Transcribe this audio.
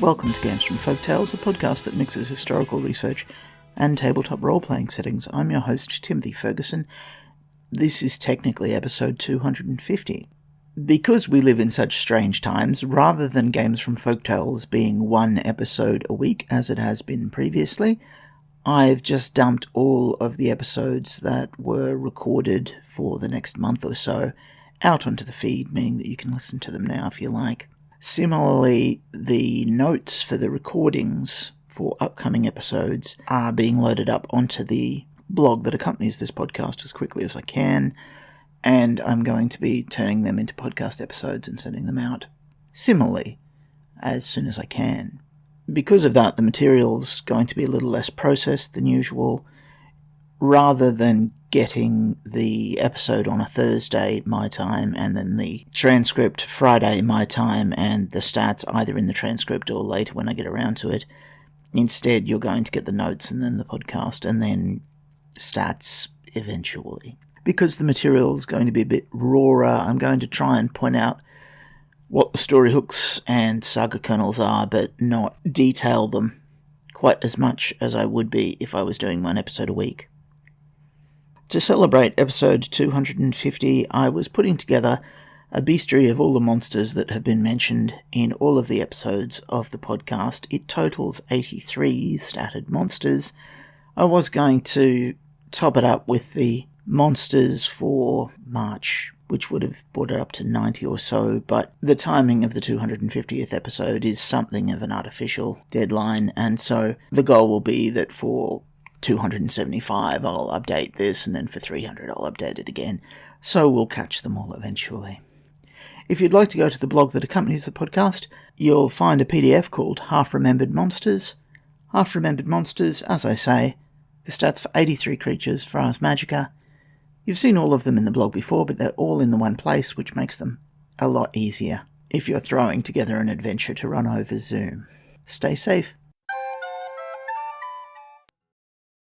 Welcome to Games from Folktales, a podcast that mixes historical research and tabletop role-playing settings. I'm your host, Timothy Ferguson. This is technically episode 250. Because we live in such strange times, rather than Games from Folktales being one episode a week, as it has been previously, I've just dumped all of the episodes that were recorded for the next month or so out onto the feed, meaning that you can listen to them now if you like. Similarly, the notes for the recordings for upcoming episodes are being loaded up onto the blog that accompanies this podcast as quickly as I can, and I'm going to be turning them into podcast episodes and sending them out similarly as soon as I can. Because of that, the material's going to be a little less processed than usual. Rather than getting the episode on a Thursday, my time, and then the transcript Friday, my time, and the stats either in the transcript or later when I get around to it, instead you're going to get the notes and then the podcast and then stats eventually. Because the material's going to be a bit rawer, I'm going to try and point out what the story hooks and saga kernels are, but not detail them quite as much as I would be if I was doing one episode a week. To celebrate episode 250, I was putting together a bestiary of all the monsters that have been mentioned in all of the episodes of the podcast. It totals 83 statted monsters. I was going to top it up with the monsters for March, which would have brought it up to 90 or so, but the timing of the 250th episode is something of an artificial deadline, and so the goal will be that for 275 I'll update this, and then for 300 I'll update it again, so we'll catch them all eventually. If you'd like to go to the blog that accompanies the podcast, you'll find a PDF called Half-Remembered Monsters. Half-Remembered Monsters, as I say, the stats for 83 creatures for Ars Magica. You've seen all of them in the blog before, but they're all in the one place, which makes them a lot easier if you're throwing together an adventure to run over Zoom. Stay safe.